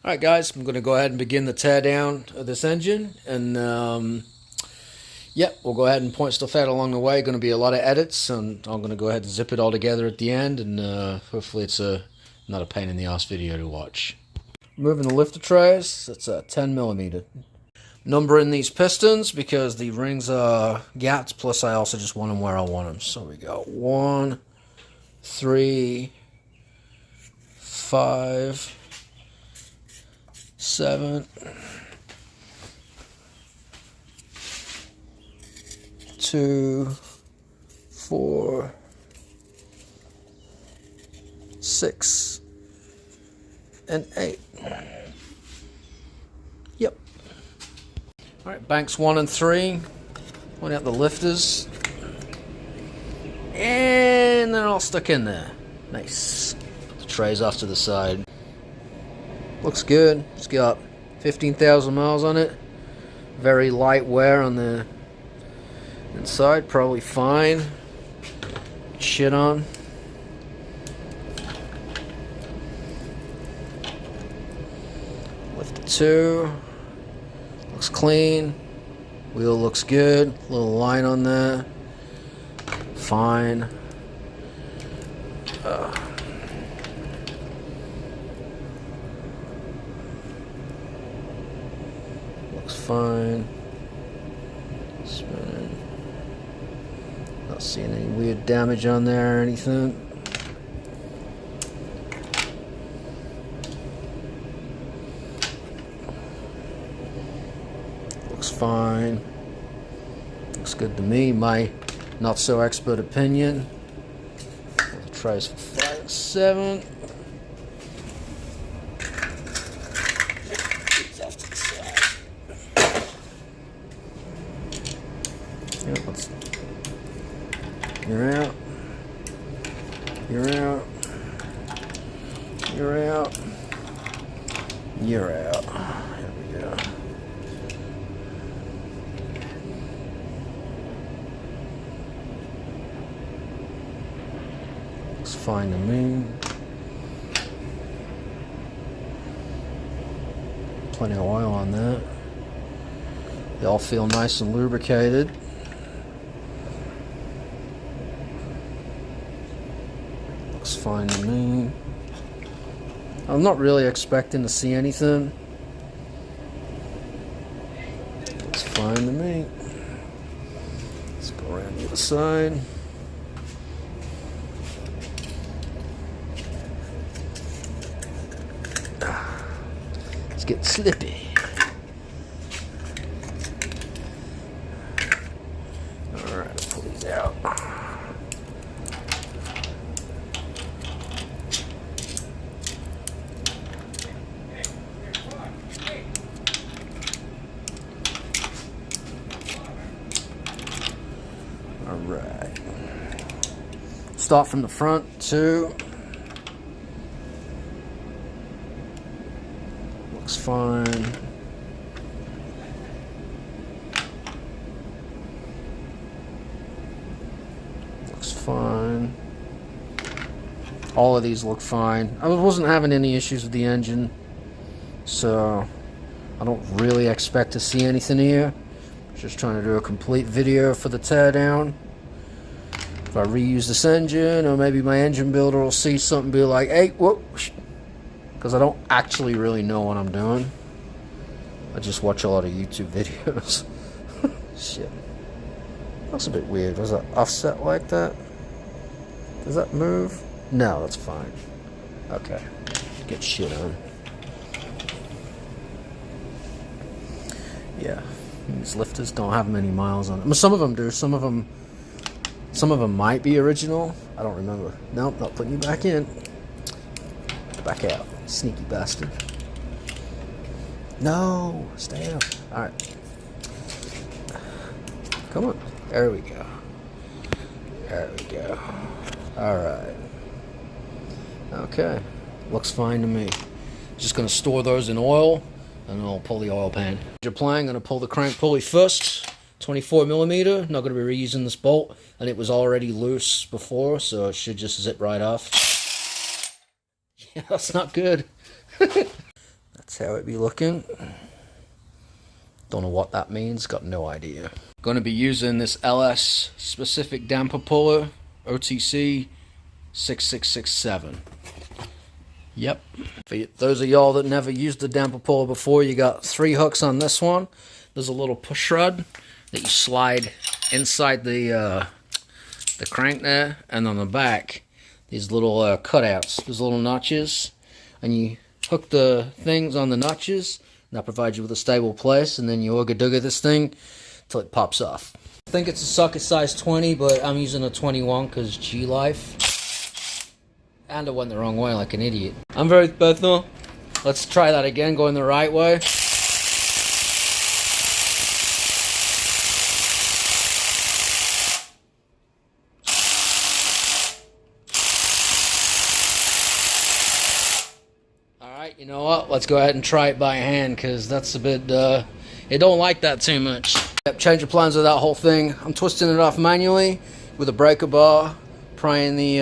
Alright guys, I'm going to go ahead and begin the tear down of this engine, and yep, we'll go ahead and point stuff out along the way. Going to be a lot of edits, and I'm going to go ahead and zip it all together at the end, and hopefully it's not a pain in the ass video to watch. Moving the lifter trays, it's a 10mm. Numbering these pistons because the rings are gapped, plus I also just want them where I want them. So we got 1, 3, 5, 7, 2, 4, 6, and 8. Yep. Alright, banks 1 and 3. Point out the lifters. And they're all stuck in there. Nice. Put the trays off to the side. Looks good. It's got 15,000 miles on it. Very light wear on the inside. Probably fine. Shit on. Lift it 2. Looks clean. Wheel looks good. Little line on there. Fine. Looks fine. Spinning. Not seeing any weird damage on there or anything. Looks fine. Looks good to me. My not so expert opinion. The trays for 5 and 7. You're out. You're out. You're out. You're out. There we go. Looks fine to me. Plenty of oil on that. They all feel nice and lubricated. Looks fine to me. I'm not really expecting to see anything. Looks fine to me. Let's go around the other side. It's getting slippy. Alright, let's pull these out. Alright. Start from the front, 2. Looks fine. Looks fine. All of these look fine. I wasn't having any issues with the engine, so I don't really expect to see anything here. Just trying to do a complete video for the teardown. If I reuse this engine, or maybe my engine builder will see something and be like, hey, whoop. Because I don't actually really know what I'm doing. I just watch a lot of YouTube videos. Shit. That's a bit weird. Was that offset like that? Does that move? No, that's fine. Okay. Get shit on. Yeah. These lifters don't have many miles on them. Some of them do. Some of them might be original. I don't remember. Nope, not putting you back in. Back out. Sneaky bastard. No, stay up. Alright. Come on. There we go. There we go. Alright. Okay. Looks fine to me. Just going to store those in oil, and I'll pull the oil pan. You're playing, going to pull the crank pulley first. 24mm. Not going to be reusing this bolt, and it was already loose before, so it should just zip right off. Yeah, that's not good. That's That's how it be looking. Don't know what that means, got no idea. Going to be using this LS specific damper puller, OTC 6667. Yep. For those of y'all that never used the damper puller before, you got 3 hooks on this one. There's a little push rod that you slide inside the crank there, and on the back, these little cutouts, these little notches, and you hook the things on the notches, and that provides you with a stable place, and then you ooga-dooga this thing till it pops off. I think it's a socket size 20, but I'm using a 21 because G-Life. And I went the wrong way like an idiot. I'm very personal. Let's try that again, going the right way. Alright, you know what? Let's go ahead and try it by hand, because that's a bit, it don't like that too much. Yep, change of plans with that whole thing. I'm twisting it off manually with a breaker bar, prying the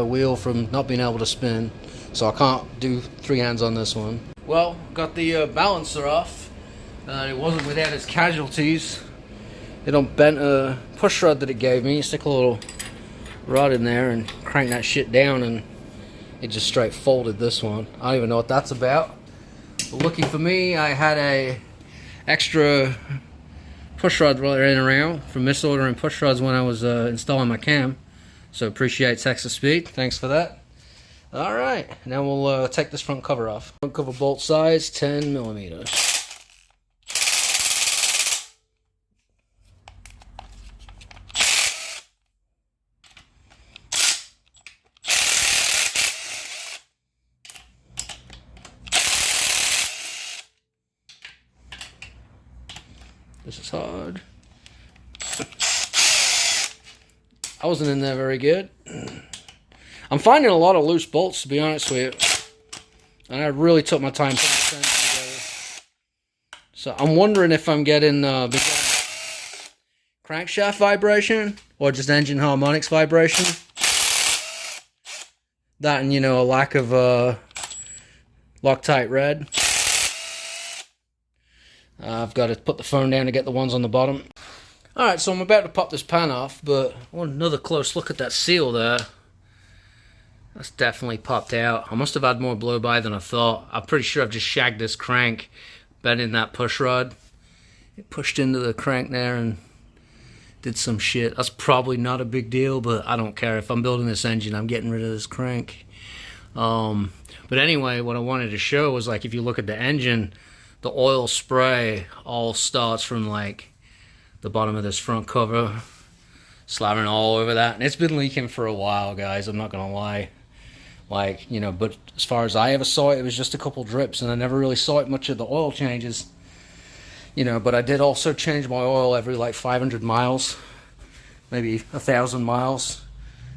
wheel from not being able to spin, so I can't do 3 hands on this one. Well, got the balancer off. It wasn't without its casualties. It bent a push rod that it gave me. You stick a little rod in there and crank that shit down, and it just straight folded this one. I don't even know what that's about. But lucky for me, I had a extra push rod running around from misordering push rods when I was installing my cam. So appreciate Texas Speed. Thanks for that. Alright, now we'll take this front cover off. Front cover bolt size, 10 millimeters. This is hard. I wasn't in there very good. I'm finding a lot of loose bolts, to be honest with you. And I really took my time putting the thing together. So I'm wondering if I'm getting crankshaft vibration or just engine harmonics vibration. That and, you know, a lack of Loctite red. I've got to put the phone down to get the ones on the bottom. Alright, so I'm about to pop this pan off, but I want another close look at that seal there. That's definitely popped out. I must have had more blow-by than I thought. I'm pretty sure I've just shagged this crank, bending that push rod. It pushed into the crank there and did some shit. That's probably not a big deal, but I don't care. If I'm building this engine, I'm getting rid of this crank. But anyway, what I wanted to show was, like, if you look at the engine, the oil spray all starts from, like, the bottom of this front cover, slathering all over that, and it's been leaking for a while, guys. I'm not gonna lie, like, you know, but as far as I ever saw it, it was just a couple drips, and I never really saw it much of the oil changes, you know. But I did also change my oil every like 500 miles, maybe 1,000 miles,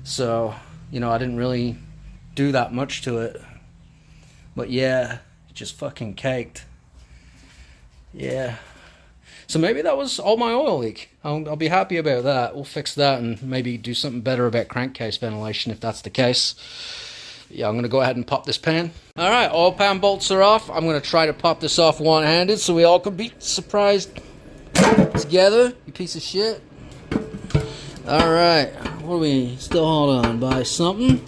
so, you know, I didn't really do that much to it. But yeah, it just fucking caked. Yeah. So maybe that was all my oil leak. I'll be happy about that. We'll fix that and maybe do something better about crankcase ventilation if that's the case. Yeah, I'm going to go ahead and pop this pan. Alright, oil pan bolts are off. I'm going to try to pop this off one-handed so we all can be surprised together, you piece of shit. Alright, what are we still holding on by? Something?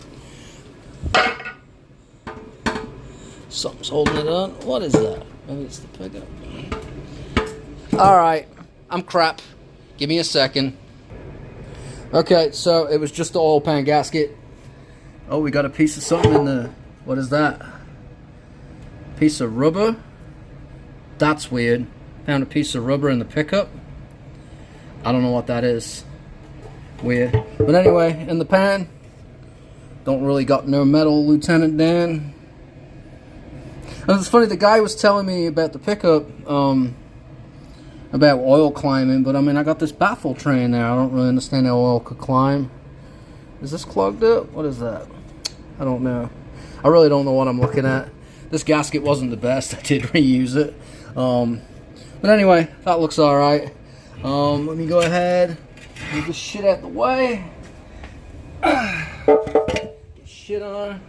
Something's holding it on. What is that? Maybe it's the pickup. Alright, I'm crap. Give me a second. Okay, so it was just the oil pan gasket. Oh, we got a piece of something in the... What is that? Piece of rubber? That's weird. Found a piece of rubber in the pickup. I don't know what that is. Weird. But anyway, in the pan. Don't really got no metal, Lieutenant Dan. And it's funny, the guy was telling me about the pickup, about oil climbing, but I mean, I got this baffle tray in there. I don't really understand how oil could climb. Is this clogged up? What is that? I don't know. I really don't know what I'm looking at. This gasket wasn't the best. I did reuse it. But anyway, that looks alright. Let me go ahead, move this shit out the way. Get shit on.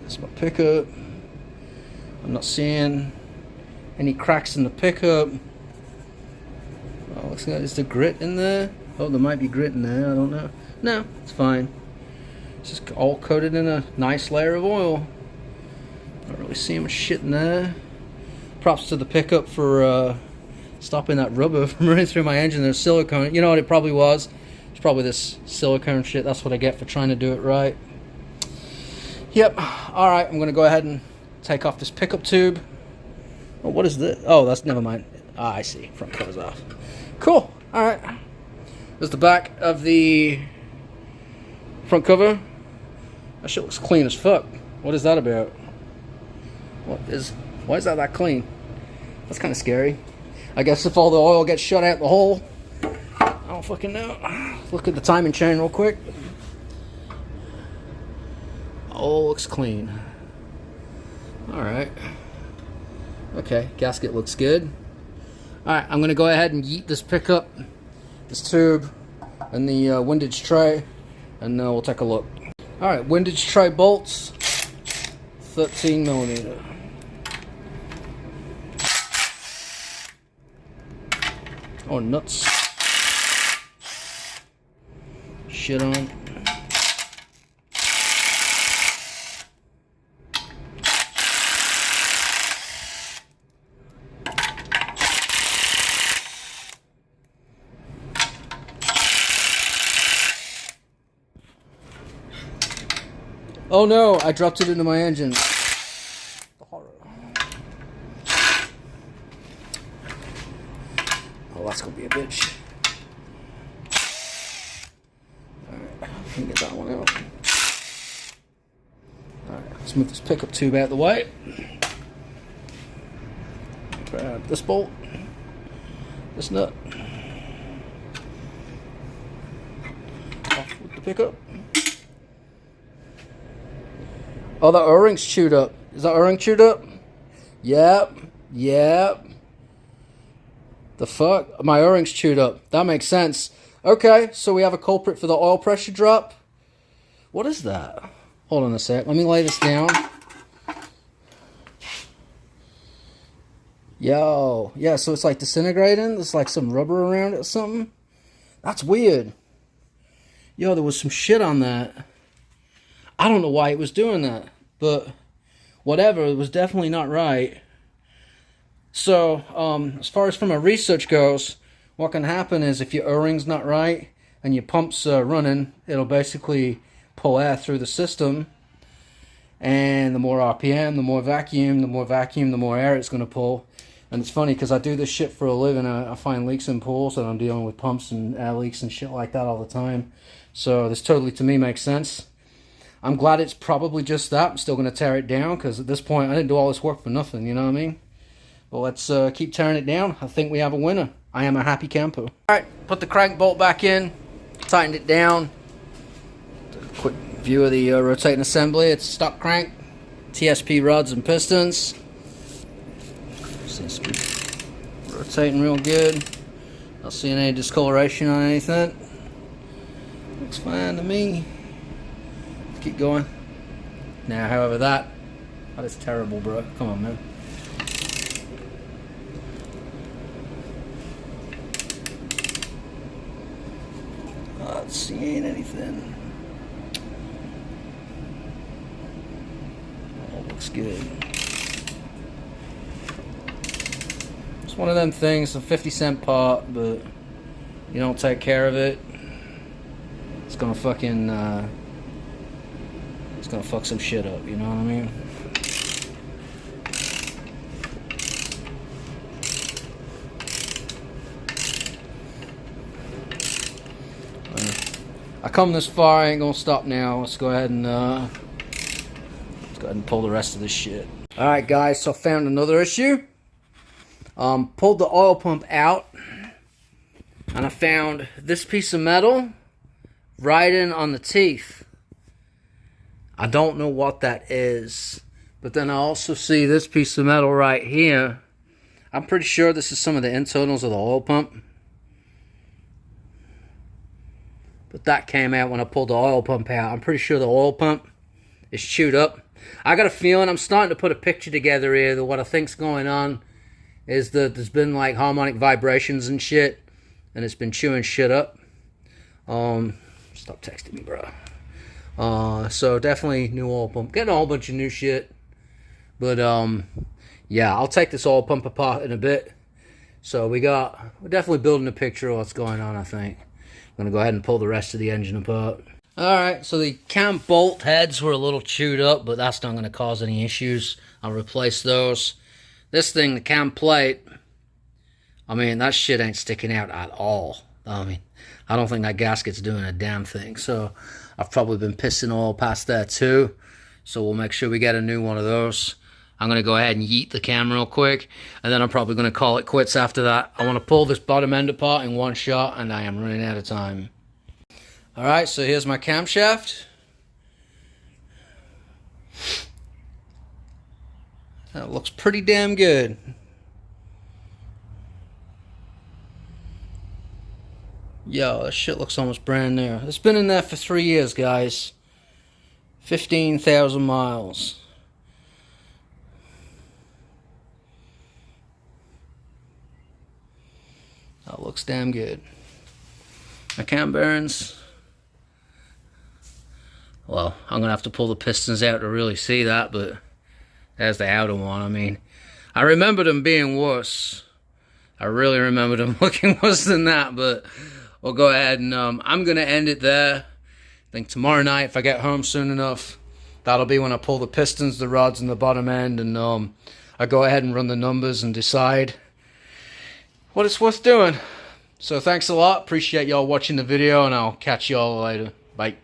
That's my pickup. I'm not seeing any cracks in the pickup. Oh, looks like there's the grit in there. Oh, there might be grit in there, I don't know. No, it's fine. It's just all coated in a nice layer of oil. Not really seeing much shit in there. Props to the pickup for stopping that rubber from running through my engine. There's silicone. You know what it probably was? It's probably this silicone shit. That's what I get for trying to do it right. Yep. Alright, I'm going to go ahead and take off this pickup tube. Oh, what is this? Oh, that's, never mind. Ah, I see. Front cover's off. Cool. Alright. There's the back of the front cover. That shit looks clean as fuck. What is that about? Why is that clean? That's kind of scary. I guess if all the oil gets shut out the hole, I don't fucking know. Let's look at the timing chain real quick. Oh, looks clean. Alright. Okay, gasket looks good. Alright, I'm going to go ahead and yeet this pickup, this tube, and the windage tray, and we'll take a look. Alright, windage tray bolts, 13mm. Oh, nuts. Shit on. Oh no, I dropped it into my engine. The horror. Oh, that's gonna be a bitch. Alright, let me get that one out. Alright, let's move this pickup tube out of the way. Grab this bolt, this nut. Off with the pickup. Oh, the O-ring's chewed up. Is that O-ring chewed up? Yep. Yep. The fuck? My O-ring's chewed up. That makes sense. Okay, so we have a culprit for the oil pressure drop. What is that? Hold on a sec. Let me lay this down. Yo. Yeah, so it's like disintegrating. There's like some rubber around it or something. That's weird. Yo, there was some shit on that. I don't know why it was doing that, but whatever, it was definitely not right. So, as far as from a research goes, what can happen is if your O-ring's not right and your pump's running, it'll basically pull air through the system. And the more RPM, the more vacuum, the more air it's going to pull. And it's funny because I do this shit for a living. I find leaks in pools, and I'm dealing with pumps and air leaks and shit like that all the time. So this totally, to me, makes sense. I'm glad it's probably just that. I'm still going to tear it down because at this point I didn't do all this work for nothing, you know what I mean? But let's keep tearing it down. I think we have a winner. I am a happy camper. Alright, put the crank bolt back in, tightened it down. A quick view of the rotating assembly. It's stock crank, TSP rods and pistons. Seems to be rotating real good. Not seeing any discoloration on anything. Looks fine to me. Keep going. Now, however, that is terrible, bro. Come on, man. Not seeing anything. That looks good. It's one of them things, a 50-cent part, but you don't take care of it, it's gonna fucking it's gonna fuck some shit up, you know what I mean? I come this far, I ain't gonna stop now. Let's go ahead and pull the rest of this shit. Alright guys, so I found another issue. Pulled the oil pump out, and I found this piece of metal right in on the teeth. I don't know what that is, but then I also see this piece of metal right here. I'm pretty sure this is some of the internals of the oil pump. But that came out when I pulled the oil pump out. I'm pretty sure the oil pump is chewed up. I got a feeling, I'm starting to put a picture together here that what I think's going on is that there's been like harmonic vibrations and shit, and it's been chewing shit up. Stop texting me, bro. So definitely new oil pump. Getting a whole bunch of new shit. But yeah, I'll take this oil pump apart in a bit. So we're definitely building a picture of what's going on, I think. I'm gonna go ahead and pull the rest of the engine apart. Alright, so the cam bolt heads were a little chewed up, but that's not gonna cause any issues. I'll replace those. This thing, the cam plate, I mean, that shit ain't sticking out at all. I mean, I don't think that gasket's doing a damn thing. So I've probably been pissing oil past there too. So we'll make sure we get a new one of those. I'm going to go ahead and yeet the cam real quick. And then I'm probably going to call it quits after that. I want to pull this bottom end apart in one shot, and I am running out of time. Alright, so here's my camshaft. That looks pretty damn good. Yo, this shit looks almost brand new. It's been in there for 3 years, guys. 15,000 miles. That looks damn good. My cam bearings. Well, I'm going to have to pull the pistons out to really see that, but there's the outer one. I mean, I remember them being worse. I really remember them looking worse than that, but we'll go ahead and I'm going to end it there. I think tomorrow night, if I get home soon enough, that'll be when I pull the pistons, the rods, and the bottom end, and I go ahead and run the numbers and decide what it's worth doing. So thanks a lot. Appreciate y'all watching the video, and I'll catch y'all later. Bye.